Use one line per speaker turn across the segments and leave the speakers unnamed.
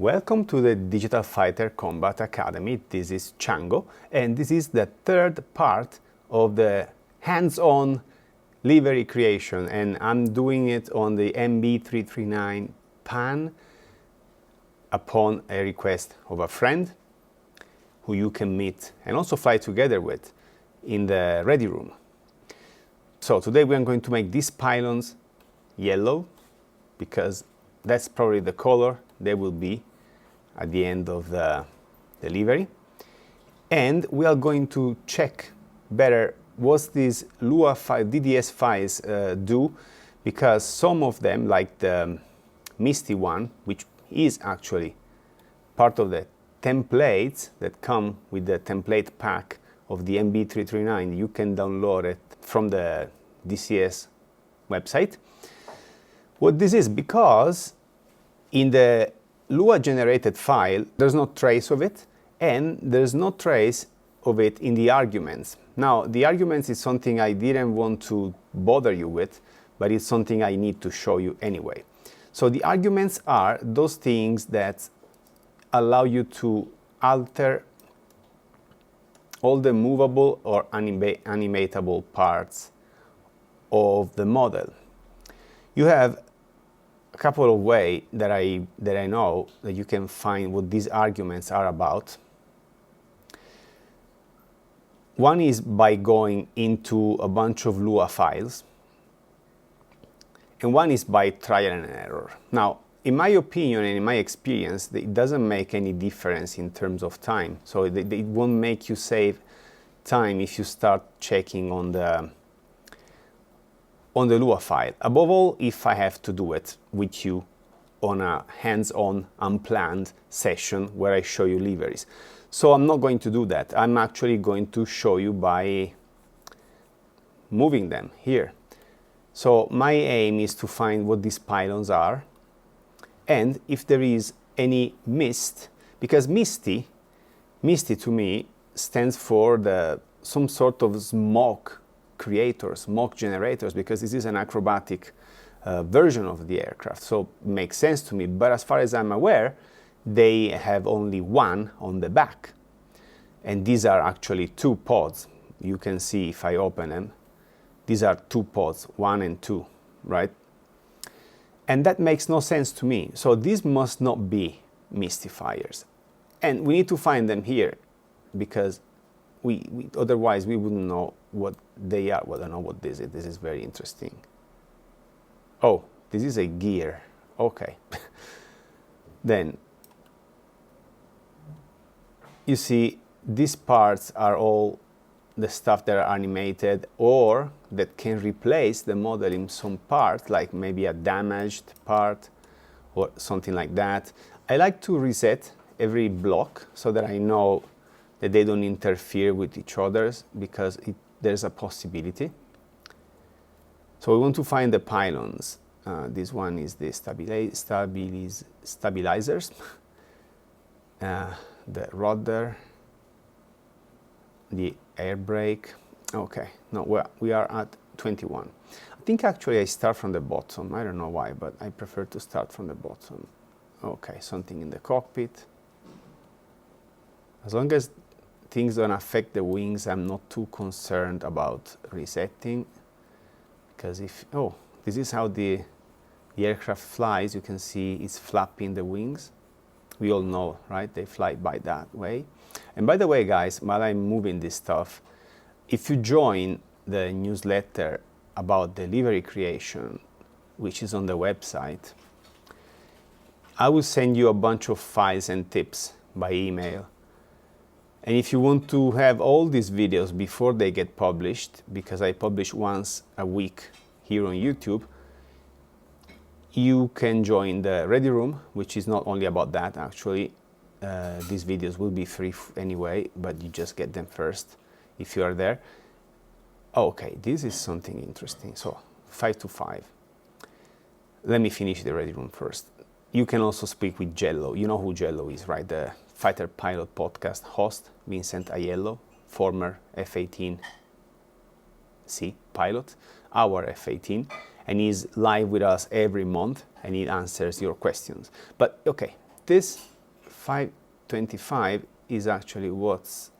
Welcome to the Digital Fighter Combat Academy. This is Chango, and this is the third part of the hands-on livery creation, and I'm doing it on the MB-339 PAN upon a request of a friend who you can meet and also fly together with in the ready room. So today we are going to make these pylons yellow because that's probably the color they will be at the end of the livery. And we are going to check better what these Lua file, DDS files do, because some of them, like the MISTI one, which is actually part of the templates that come with the template pack of the MB-339, you can download it from the DCS website. What this is, because in the Lua generated file, there's no trace of it, and there's no trace of it in the arguments. Now, the arguments is something I didn't want to bother you with, but it's something I need to show you anyway. So the arguments are those things that allow you to alter all the movable or animatable parts of the model. You have a couple of ways that I know that you can find what these arguments are about. One is by going into a bunch of Lua files, and one is by trial and error. Now, in my opinion and in my experience, it doesn't make any difference in terms of time. So it won't make you save time if you start checking on the Lua file. Above all, if I have to do it with you on a hands-on, unplanned session where I show you liveries. So I'm not going to do that. I'm actually going to show you by moving them here. So my aim is to find what these pylons are, and if there is any mist, because MISTI to me stands for some sort of smoke creators, smoke generators, because this is an acrobatic version of the aircraft, so it makes sense to me. But as far as I'm aware, they have only one on the back, and these are actually two pods. You can see if I open them, these are two pods, 1 and 2, right? And that makes no sense to me. So these must not be mystifiers, and we need to find them here, because otherwise we wouldn't know what they are. Well, I don't know what this is. This is very interesting. Oh, this is a gear. Okay. Then you see these parts are all the stuff that are animated or that can replace the model in some part, like maybe a damaged part or something like that. I like to reset every block so that I know that they don't interfere with each other, because there's a possibility. So we want to find the pylons. This one is the stabilizers, the rudder, the air brake. Okay, no, we are at 21. I think actually I start from the bottom. I don't know why, but I prefer to start from the bottom. Okay, something in the cockpit. As long as things don't affect the wings, I'm not too concerned about resetting, because this is how the aircraft flies. You can see it's flapping the wings. We all know, right? They fly by that way. And by the way, guys, while I'm moving this stuff, if you join the newsletter about the livery creation, which is on the website, I will send you a bunch of files and tips by email. And if you want to have all these videos before they get published, because I publish once a week here on YouTube, you can join the Ready Room, which is not only about that, actually. These videos will be free anyway, but you just get them first if you are there. Okay, this is something interesting. So 5 to 5. Let me finish the Ready Room first. You can also speak with Jello. You know who Jello is, right? The Fighter Pilot podcast host, Vincent Aiello, former F-18C pilot, our F-18, and he's live with us every month, and he answers your questions. But okay, this 525 is actually what's...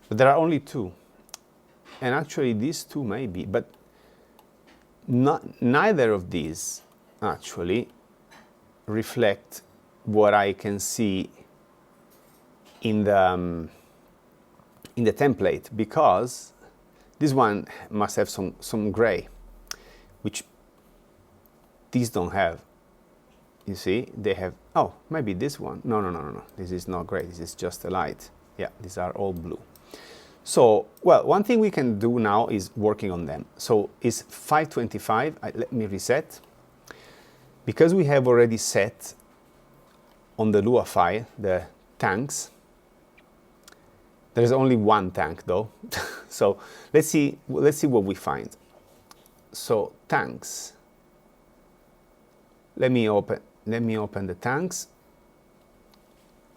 But there are only two. And actually these two may be, but neither of these actually reflect what I can see in the template, because this one must have some gray, which these don't have. You see, they have, oh, maybe this one. No, this is not gray, this is just a light. Yeah, these are all blue. So, well, one thing we can do now is working on them. So is 525, let me reset. Because we have already set on the Lua file the tanks. There's only one tank though. So let's see what we find. So tanks. Let me open the tanks.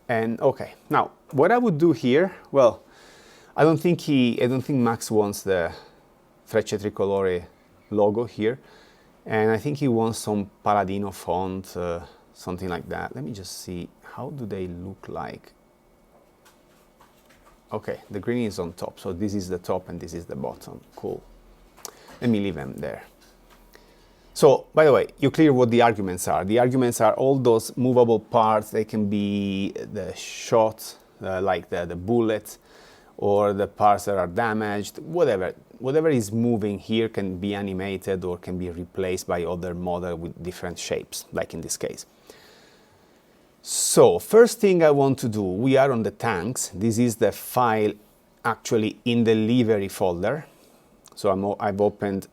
And okay, now what I would do here, well, I don't think Max wants the Frecce Tricolore logo here, and I think he wants some Paladino font, something like that. Let me just see, how do they look like? Okay, the green is on top, so this is the top and this is the bottom. Cool. Let me leave them there. So, by the way, you clear what the arguments are. The arguments are all those movable parts. They can be the shot, like the bullet, or the parts that are damaged, whatever is moving here can be animated or can be replaced by other model with different shapes, like in this case. So first thing I want to do, we are on the tanks. This is the file actually in the livery folder. So I've opened,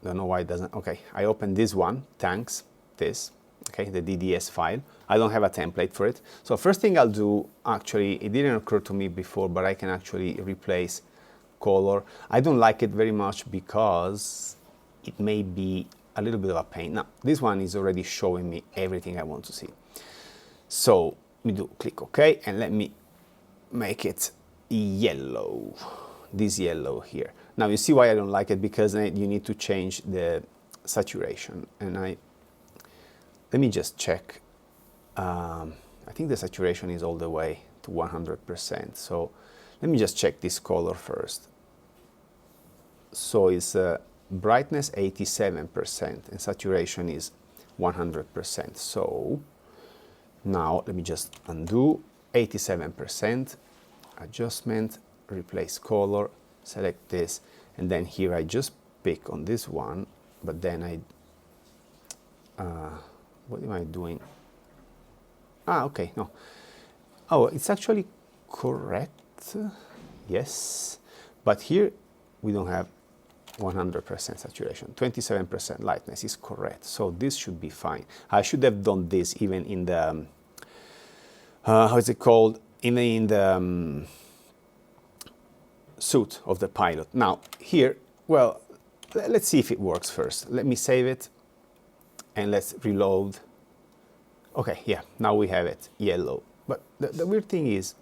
don't know why it doesn't, okay, I opened this one, tanks, this, okay, the DDS file. I don't have a template for it. So first thing I'll do, actually, it didn't occur to me before, but I can actually replace color. I don't like it very much because it may be a little bit of a pain. Now, this one is already showing me everything I want to see. So we do click OK, and let me make it yellow, this yellow here. Now you see why I don't like it, because you need to change the saturation, and let me just check. I think the saturation is all the way to 100%. So let me just check this color first. So it's brightness 87% and saturation is 100%. So now let me just undo 87%, adjustment, replace color, select this, and then here I just pick on this one, but then what am I doing? Ah, okay, no. Oh, it's actually correct, yes, but here we don't have 100% saturation. 27% lightness is correct, so this should be fine. I should have done this even in the, how is it called? In the suit of the pilot. Now, here, well, let's see if it works first. Let me save it, and let's reload. Okay, yeah, now we have it, yellow. But the weird thing is,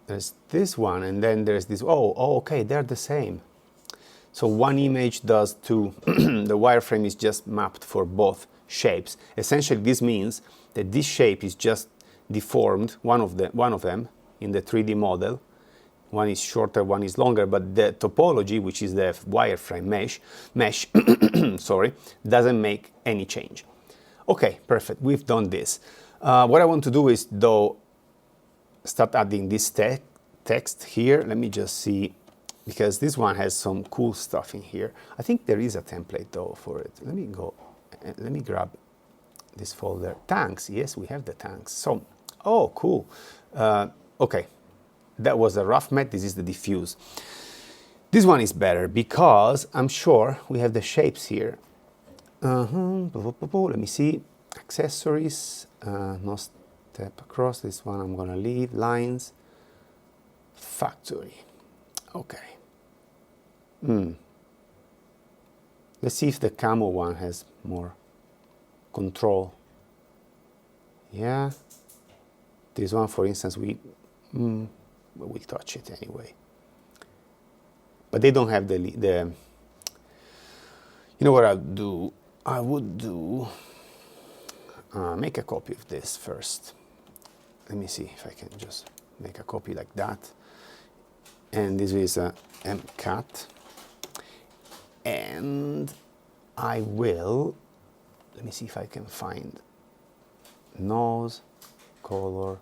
there's this one, and then there's this, oh, okay, they're the same. So one image does two, the wireframe is just mapped for both shapes. Essentially, this means that this shape is just deformed, one of them, in the 3D model. One is shorter, one is longer, but the topology, which is the wireframe mesh, sorry, doesn't make any change. Okay, perfect, we've done this. What I want to do is, though, start adding this text here. Let me just see, because this one has some cool stuff in here. I think there is a template, though, for it. Let me grab this folder. Tanks, yes, we have the tanks. So, oh, cool. Okay. That was a rough matte, this is the diffuse. This one is better because I'm sure we have the shapes here. Let me see, accessories, no step across, this one I'm gonna leave, lines, factory, okay. Let's see if the camo one has more control. Yeah, this one, for instance, we'll touch it anyway. But they don't have the you know what I'll do? I would do, make a copy of this first. Let me see if I can just make a copy like that. And this is a mcat. And I will, let me see if I can find nose, color,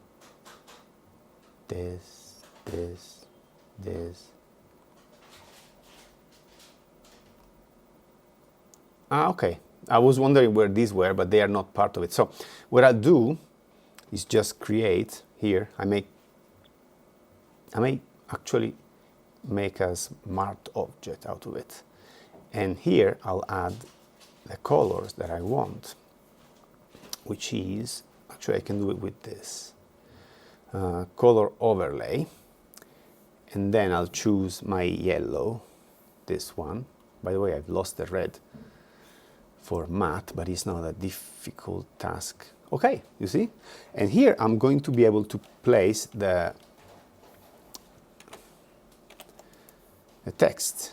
this. Okay. I was wondering where these were, but they are not part of it. So what I do is just create here. I may actually make a smart object out of it. And here I'll add the colors that I want, which is, actually I can do it with this color overlay. And then I'll choose my yellow, this one. By the way, I've lost the red for matte, but it's not a difficult task. Okay, you see? And here I'm going to be able to place the text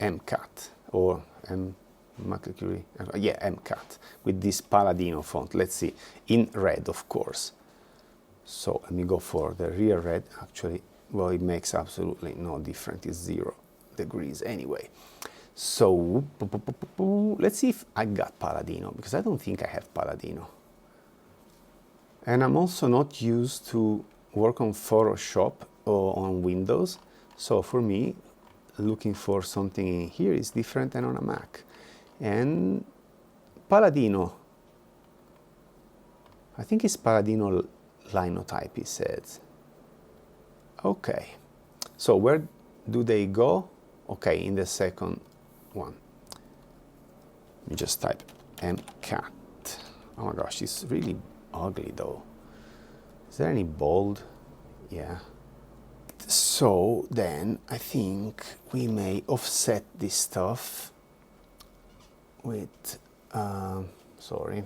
mcat or mcat with this Paladino font. Let's see, in red, of course. So let me go for the real red. Actually, well, it makes absolutely no difference. It's 0 degrees anyway. So let's see if I got Paladino, because I don't think I have Paladino. And I'm also not used to work on Photoshop or on Windows. So for me, looking for something in here is different than on a Mac. And Paladino, I think it's Paladino linotype, it says. Okay, so where do they go? Okay, in the second one. Let me just type mcat. Oh my gosh, it's really ugly though. Is there any bold? Yeah. So then I think we may offset this stuff with, sorry.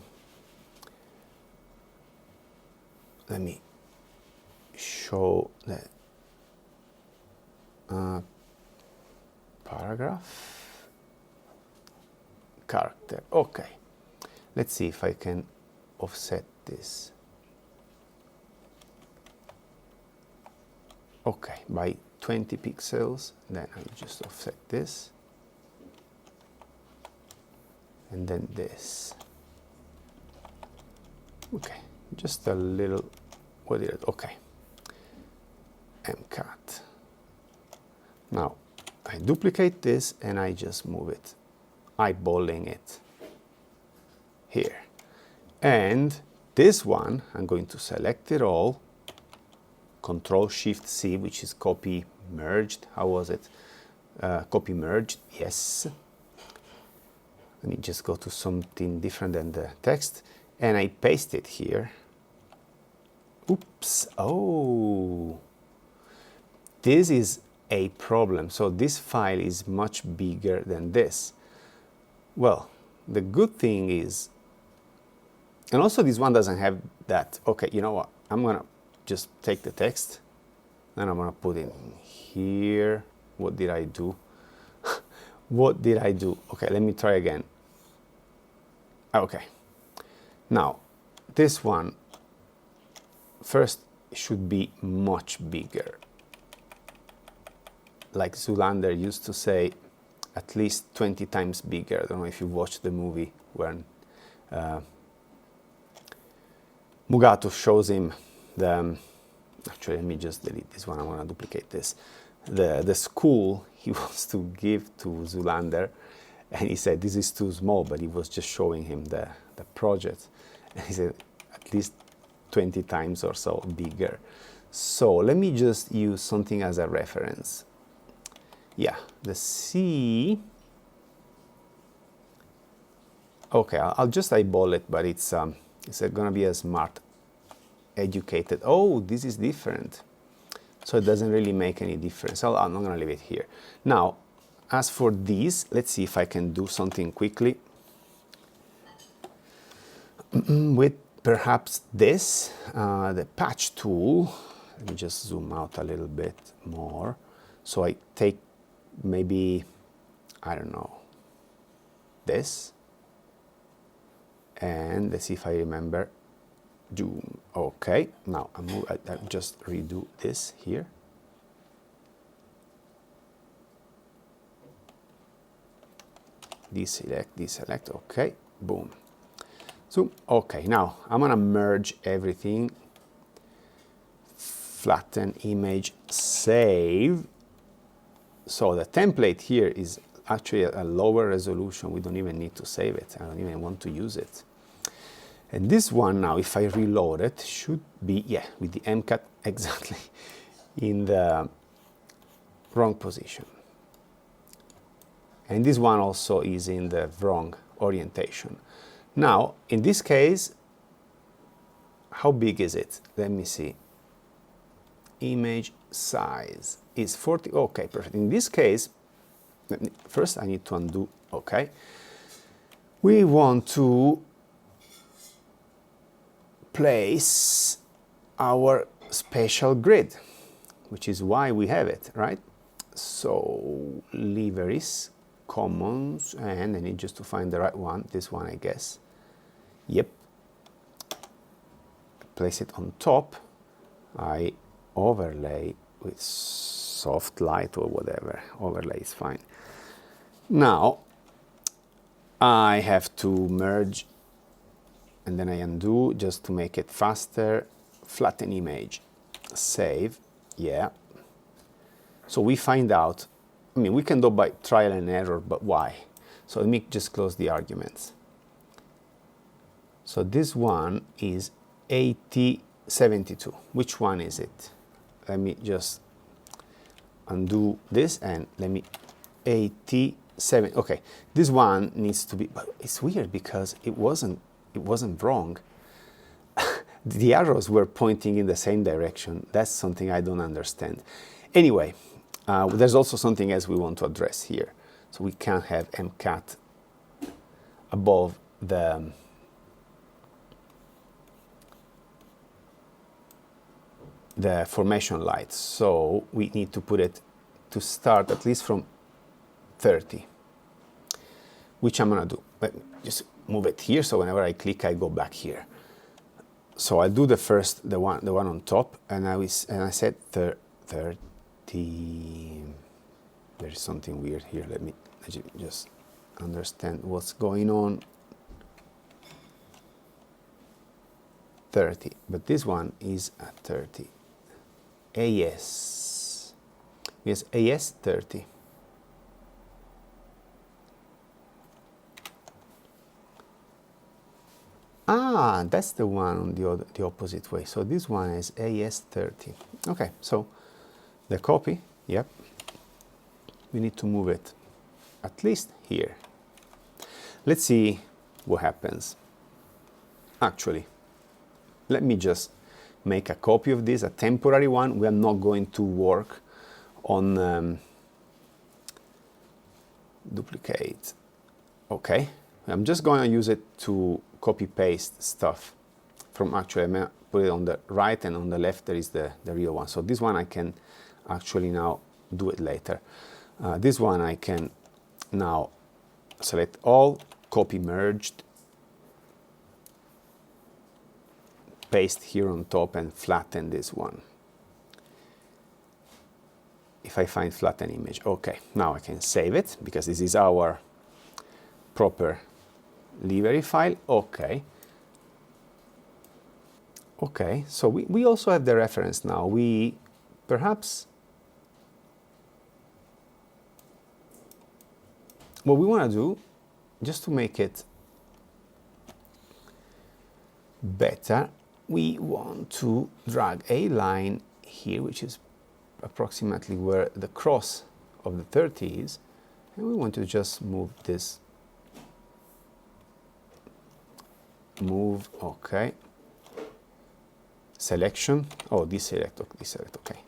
Let me show the paragraph. Character. Okay, let's see if I can offset this. Okay, by 20 pixels, then I just offset this, and then this. Okay, just a little, what did it, okay, mcat. Now, I duplicate this and I just move it, eyeballing it here. And this one, I'm going to select it all, Control-Shift-C, which is copy merged. How was it? Copy merged, yes. Let me just go to something different than the text, and I paste it here. Oops, oh. This is a problem. So this file is much bigger than this. Well, the good thing is, and also this one doesn't have that. Okay, you know what? I'm gonna just take the text and I'm gonna put it in here. What did I do? What did I do? Okay, let me try again. Okay. Now, this one first should be much bigger. Like Zoolander used to say, at least 20 times bigger. I don't know if you watched the movie when Mugato shows him the, actually let me just delete this one, I want to duplicate this. The school he wants to give to Zoolander, and he said this is too small, but he was just showing him the project. And he said at least 20 times or so bigger. So let me just use something as a reference. Yeah, the C. Okay, I'll just eyeball it, but it's gonna be a smart, educated. Oh, this is different. So it doesn't really make any difference. I'm not gonna leave it here. Now, as for these, let's see if I can do something quickly with perhaps this, the patch tool. Let me just zoom out a little bit more. So I take maybe, I don't know, this, And let's see if I remember. Doom. Okay, now I'll just redo this here. Deselect, okay, boom. So, okay, now I'm gonna merge everything, flatten image, save. So the template here is actually a lower resolution. We don't even need to save it. I don't even want to use it. And this one now, if I reload it, should be, yeah, with the MCAT exactly in the wrong position. And this one also is in the wrong orientation. Now, in this case, how big is it? Let me see. Image size is 40. Okay, perfect. In this case, first I need to undo. Okay. We want to place our special grid, which is why we have it, right? So, liveries, commons, and I need just to find the right one, this one I guess. Yep. Place it on top. I overlay with soft light or whatever. Overlay is fine. Now, I have to merge and then I undo just to make it faster. Flatten image, save, yeah. So we find out, I mean, we can do by trial and error, but why? So let me just close the arguments. So this one is 8072. Which one is it? Let me just undo this and let me 87. Okay, this one needs to be, but it's weird because it wasn't wrong. The arrows were pointing in the same direction. That's something I don't understand. Anyway, there's also something else we want to address here. So we can't have MCAT above the formation light. So we need to put it to start at least from 30, which I'm gonna do. Let me just move it here, so whenever I click, I go back here. So I do the first, the one on top, and I said 30. There is something weird here. Let me just understand what's going on. 30, but this one is at 30. AS. Yes, AS 30. Ah, that's the one on the opposite way. So this one is AS30. Okay, so the copy, yep. We need to move it at least here. Let's see what happens. Actually, let me just make a copy of this, a temporary one. We are not going to work on duplicate. Okay, I'm just going to use it to copy paste stuff from, actually I'm going to put it on the right, and on the left there is the real one. So this one I can actually now do it later. This one I can now select all, copy merged, paste here on top and flatten this one. If I find flatten image, okay, now I can save it because this is our proper livery file. Okay. Okay, so we also have the reference now. We perhaps, what we want to do, just to make it better, we want to drag a line here, which is approximately where the cross of the 30 is, and we want to just move this. Move, okay. Selection, oh, deselect, okay.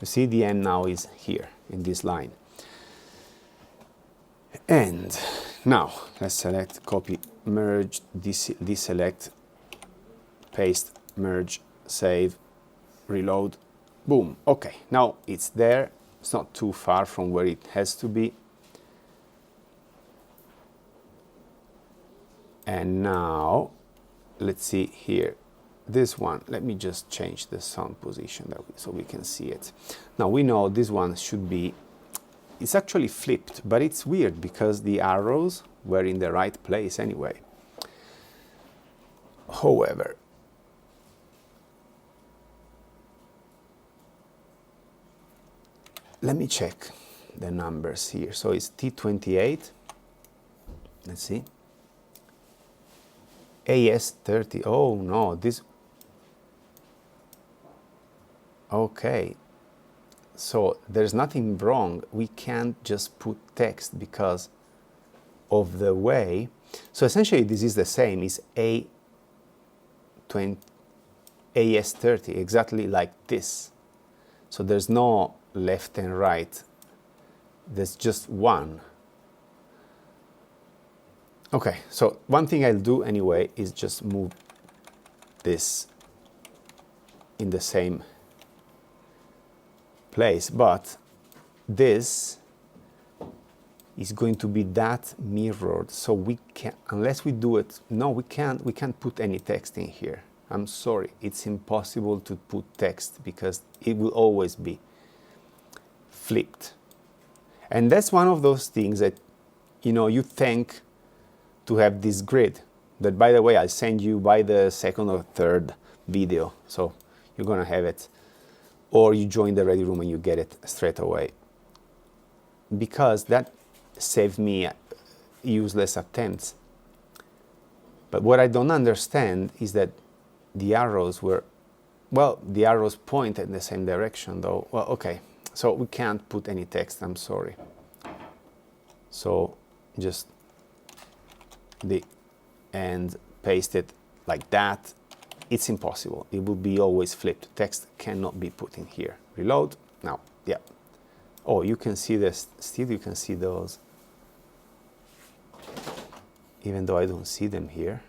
You see the end now is here in this line. And now let's select, copy, merge, deselect, paste, merge, save, reload, boom. Okay, now it's there. It's not too far from where it has to be. And now, let's see here, this one, let me just change the sun position so we can see it. Now we know this one should be, it's actually flipped, but it's weird because the arrows were in the right place anyway. However, let me check the numbers here. So it's T28, let's see, AS30, oh no, this, okay, so there's nothing wrong. We can't just put text because of the way. So essentially this is the same, it's AS30, exactly like this. So there's no left and right, there's just one. Okay, so one thing I'll do anyway is just move this in the same place, but this is going to be that mirrored, so we can, unless we do it, no, we can't put any text in here. I'm sorry, it's impossible to put text because it will always be flipped. And that's one of those things that, you know, you think to have this grid that, by the way, I'll send you by the second or third video, so you're gonna have it, or you join the ready room and you get it straight away, because that saved me useless attempts. But what I don't understand is that the arrows were, well, the arrows point in the same direction though. Well, okay, so we can't put any text, I'm sorry. So just and paste it like that. It's impossible. It will be always flipped. Text cannot be put in here. Reload. Now, yeah. Oh, you can see this. Still, you can see those. Even though I don't see them here.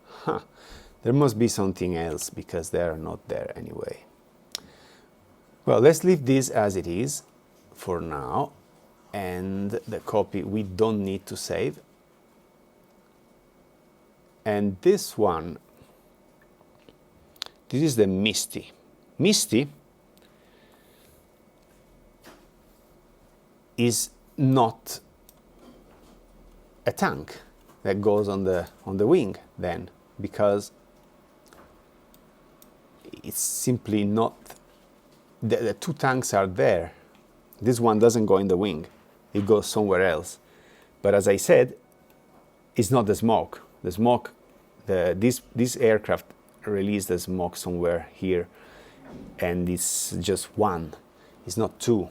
Huh. There must be something else because they are not there anyway. Well, let's leave this as it is for now. And the copy we don't need to save. And this one, this is the MISTI. MISTI is not a tank that goes on the wing then, because it's simply not, the two tanks are there. This one doesn't go in the wing, it goes somewhere else. But as I said, it's not the smoke. The smoke, this aircraft released the smoke somewhere here, and it's just one, it's not two.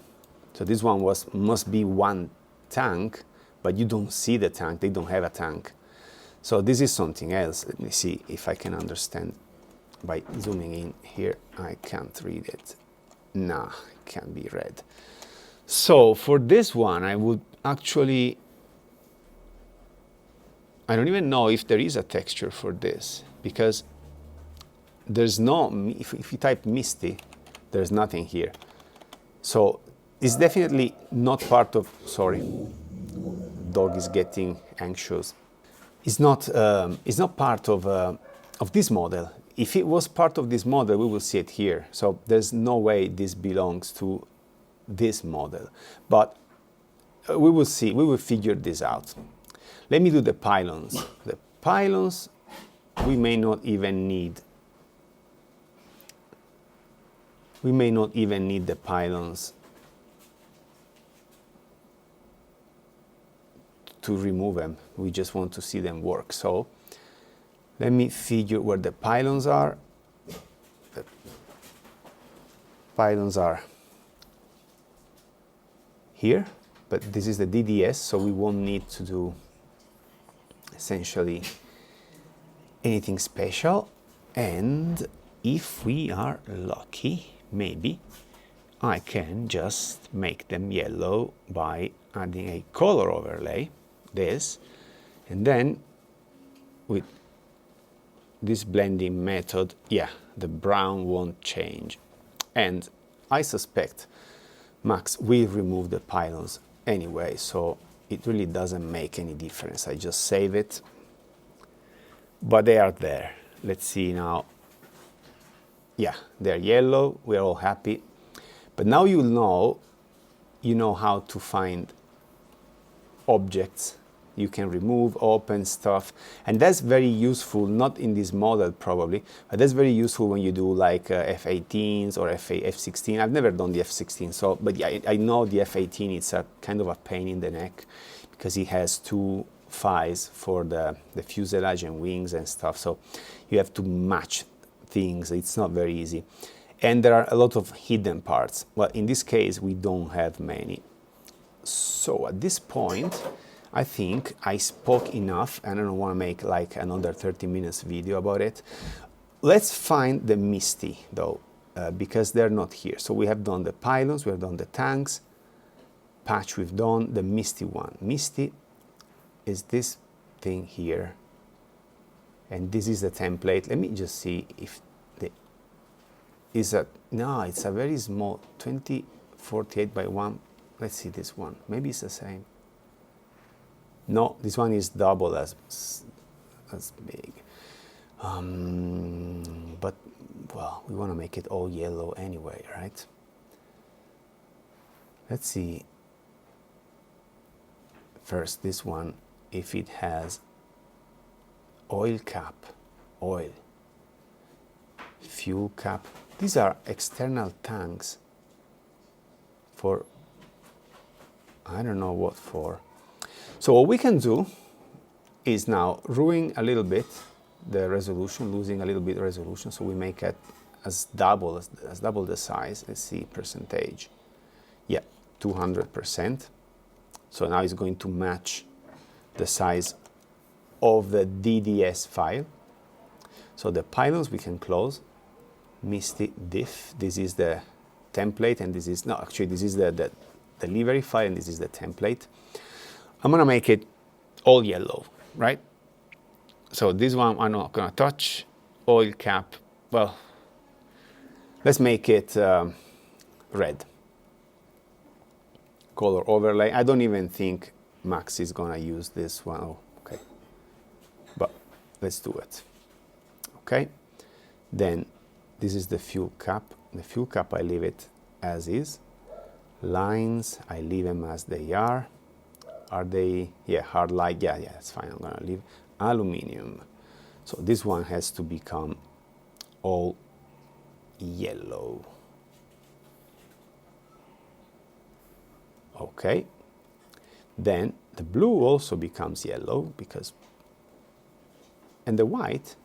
So this one must be one tank, but you don't see the tank, they don't have a tank. So this is something else. Let me see if I can understand by zooming in here. I can't read it. Nah, it can't be read. So for this one, I would actually, I don't even know if there is a texture for this, because there's no, if you type MISTI, there's nothing here. So it's definitely not part of, sorry, dog is getting anxious. It's not part of this model. If it was part of this model, we will see it here. So there's no way this belongs to this model, but we will see, we will figure this out. Let me do the pylons. The pylons, we may not even need the pylons to remove them. We just want to see them work. So let me figure where the pylons are. The pylons are here, but this is the DDS, so we won't need to do essentially anything special. And if we are lucky, maybe I can just make them yellow by adding a color overlay, this, and then with this blending method, yeah, the brown won't change. And I suspect Max will remove the pylons anyway, so it really doesn't make any difference. I just save it, but they are there. Let's see now. Yeah, they're yellow, we're all happy. But now you know how to find objects. You can remove, open stuff, and that's very useful, not in this model probably, but that's very useful when you do like F-18s or F-16. I've never done the F-16, so, but yeah, I know the F-18, it's a kind of a pain in the neck because it has two files for the fuselage and wings and stuff, so you have to match things. It's not very easy. And there are a lot of hidden parts. Well, in this case, we don't have many. So at this point, I think I spoke enough, and I don't want to make like another 30 minutes video about it. Let's find the MISTI though, because they're not here. So we have done the pylons, we have done the tanks, patch we've done, the MISTI one. MISTI is this thing here, and this is the template. Let me just see if it's a very small, 2048 by 1. Let's see this one. Maybe it's the same. No, this one is double as big. But, well, we want to make it all yellow anyway, right? Let's see. First, this one, if it has oil cap, oil, fuel cap. These are external tanks for, I don't know what for. So what we can do is now ruin a little bit the resolution, losing a little bit resolution. So we make it as double the size. Let's see, percentage. Yeah, 200%. So now it's going to match the size of the DDS file. So the pylons we can close. MISTI diff. This is the template, and this is no. Actually, this is the livery file, and this is the template. I'm gonna make it all yellow, right? So this one I'm not gonna touch. Oil cap. Well, let's make it red. Color overlay. I don't even think Max is gonna use this one. Oh, okay. But let's do it. Okay. Then this is the fuel cap. The fuel cap, I leave it as is. Lines, I leave them as they are. Are they, yeah, hard light, yeah, that's fine. I'm gonna leave aluminum. So this one has to become all yellow. Okay. Then the blue also becomes yellow because, and the white,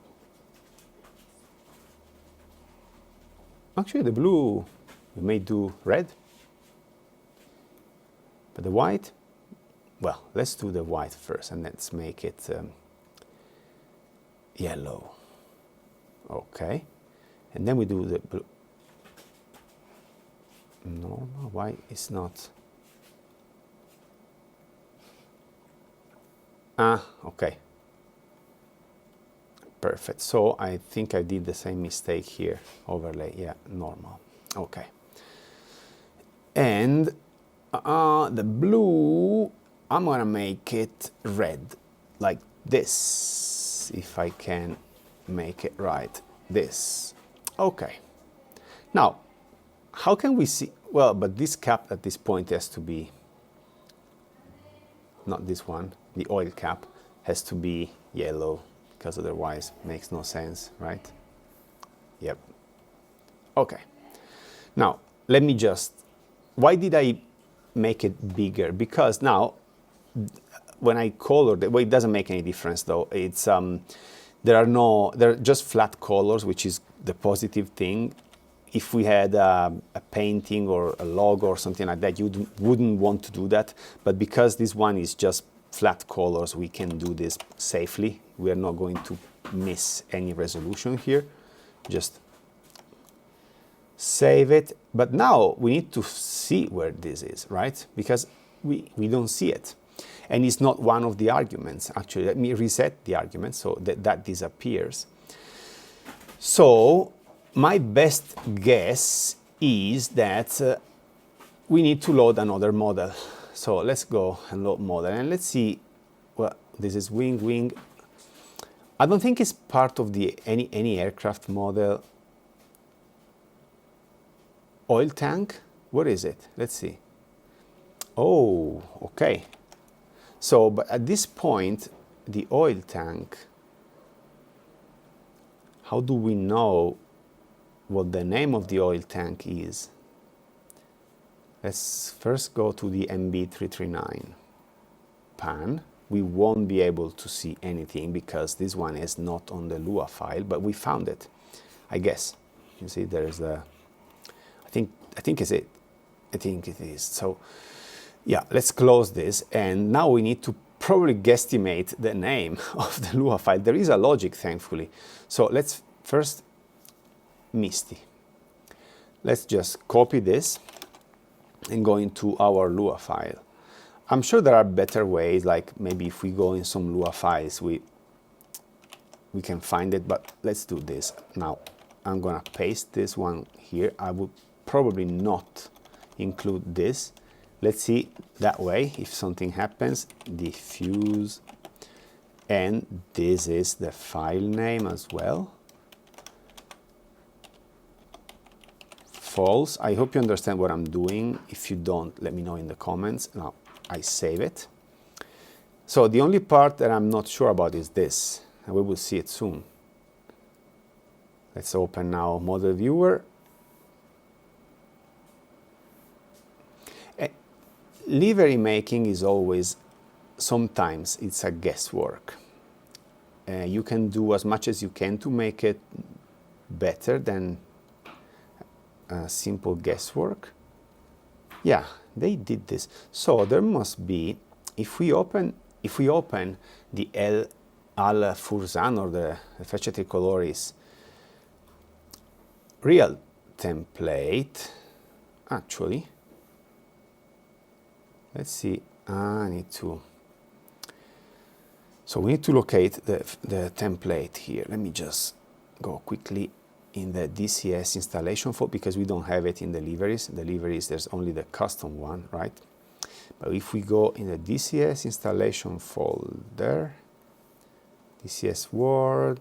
actually the blue we may do red, but the white, well, let's do the white first and let's make it yellow. Okay, and then we do the blue. No, why it's not? Ah, okay. Perfect. So I think I did the same mistake here. Overlay, yeah, normal. Okay. And the blue, I'm gonna make it red, like this, if I can make it right. This. Okay. Now, how can we see? Well, but this cap at this point has to be, not this one, the oil cap has to be yellow, because otherwise it makes no sense, right? Yep. Okay. Now, let me just, why did I make it bigger? Because now, when I colored it, well, it doesn't make any difference though. It's, there are just flat colors, which is the positive thing. If we had a painting or a logo or something like that, you wouldn't want to do that. But because this one is just flat colors, we can do this safely. We are not going to miss any resolution here. Just save it. But now we need to see where this is, right? Because we don't see it. And it's not one of the arguments. Actually, let me reset the argument so that disappears. So my best guess is that we need to load another model. So let's go and load model, and let's see. Well, this is wing. I don't think it's part of the any aircraft model. Oil tank. What is it? Let's see. Oh, okay. So, but at this point, the oil tank. How do we know what the name of the oil tank is? Let's first go to the MB-339 pan. We won't be able to see anything because this one is not on the Lua file, but we found it, I guess. You see, there's the. I think it's it. I think it is. So, yeah, let's close this, and now we need to probably guesstimate the name of the Lua file. There is a logic, thankfully. So let's first MISTI. Let's just copy this and go into our Lua file. I'm sure there are better ways, like maybe if we go in some Lua files, we can find it, but let's do this. Now, I'm gonna paste this one here. I would probably not include this. Let's see that way if something happens. Diffuse, and this is the file name as well. False. I hope you understand what I'm doing. If you don't, let me know in the comments. Now I save it. So the only part that I'm not sure about is this, and we will see it soon. Let's open now Model Viewer. Livery making is always, sometimes it's a guesswork. You can do as much as you can to make it better than simple guesswork. Yeah, they did this. So there must be, if we open the Al Fursan or the Frecce Tricoloris real template, actually, let's see, I need to, so we need to locate the template here. Let me just go quickly in the DCS installation folder, because we don't have it in the liveries. The liveries, there's only the custom one, right? But if we go in the DCS installation folder, DCS Word,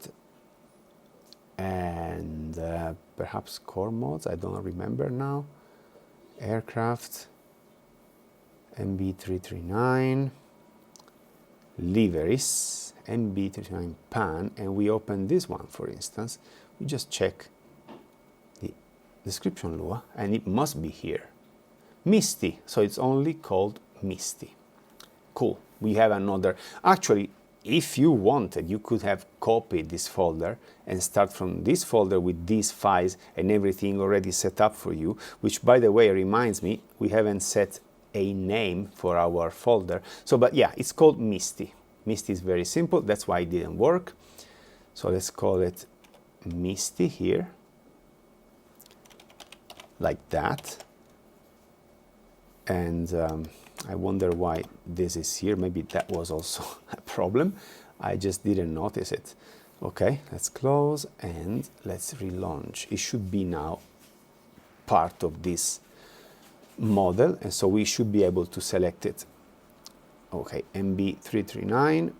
and perhaps core modes, I don't remember now, aircraft, MB-339, liveries, MB-339 pan, and we open this one, for instance. We just check the description.lua, and it must be here. MISTI, so it's only called MISTI. Cool, we have another. Actually, if you wanted, you could have copied this folder and start from this folder with these files and everything already set up for you, which, by the way, reminds me, we haven't set a name for our folder. So, but yeah, it's called MISTI. MISTI is very simple, that's why it didn't work. So let's call it MISTI here, like that. And I wonder why this is here. Maybe that was also a problem. I just didn't notice it. Okay, let's close and let's relaunch. It should be now part of this model, and so we should be able to select it. Okay, MB-339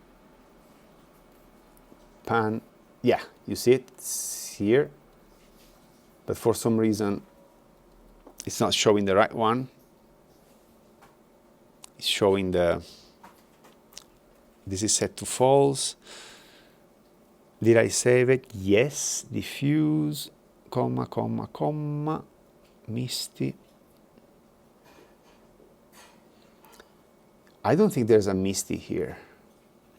pan. Yeah, you see it, it's here, but for some reason it's not showing the right one. It's showing the, this is set to false. Did I save it? Yes. Diffuse, comma, comma, comma, MISTI. I don't think there's a MISTI here.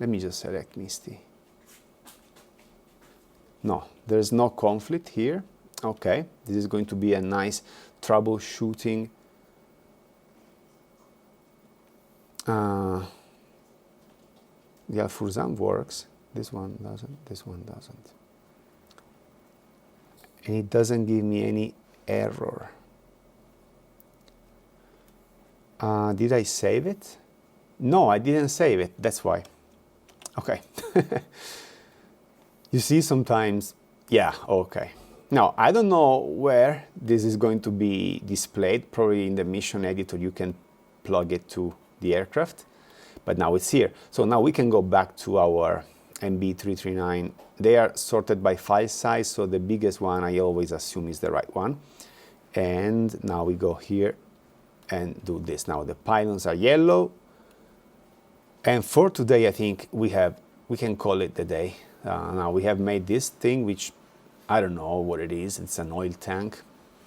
Let me just select MISTI. No, there's no conflict here. Okay, this is going to be a nice troubleshooting. The Al-Fursan works. This one doesn't. This one doesn't. And it doesn't give me any error. Did I save it? No, I didn't save it. That's why. Okay. You see, sometimes, yeah, okay. Now, I don't know where this is going to be displayed. Probably in the mission editor, you can plug it to the aircraft, but now it's here. So now we can go back to our MB-339. They are sorted by file size, so the biggest one I always assume is the right one. And now we go here and do this. Now the pylons are yellow. And for today, I think we can call it the day. Now we have made this thing, which I don't know what it is. It's an oil tank,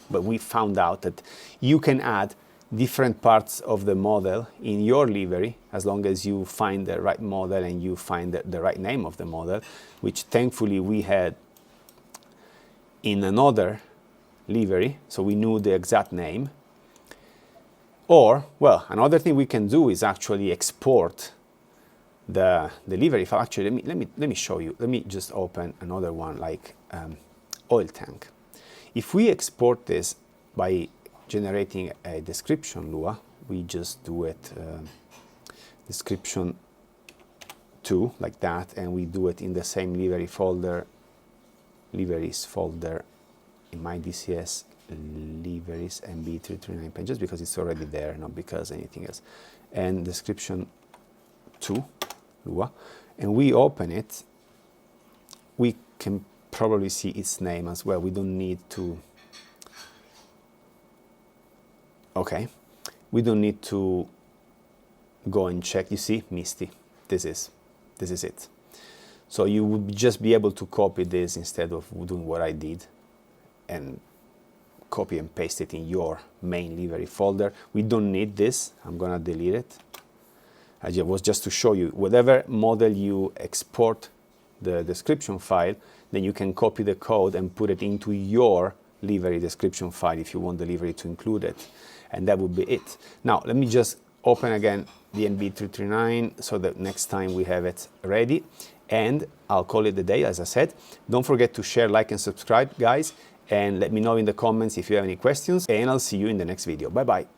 but we found out that you can add different parts of the model in your livery as long as you find the right model and you find the right name of the model, which thankfully we had in another livery, so we knew the exact name. Or, well, another thing we can do is actually export the livery file. Actually, let me show you. Let me just open another one, like oil tank. If we export this by generating a description.lua, we just do it description2 like that, and we do it in the same livery folder, liveries folder, in my DCS Liveries MB-339 pages, because it's already there, not because anything else, and description2.lua, and we open it. We can probably see its name as well. We don't need to, okay, we don't need to go and check. You see, MISTI, this is it. So you would just be able to copy this instead of doing what I did and copy and paste it in your main livery folder. We don't need this. I'm gonna delete it. It was just to show you, whatever model you export the description file, then you can copy the code and put it into your livery description file if you want the livery to include it. And that would be it. Now, let me just open again the MB-339 so that next time we have it ready. And I'll call it the day, as I said. Don't forget to share, like, and subscribe, guys. And let me know in the comments if you have any questions. And I'll see you in the next video. Bye-bye.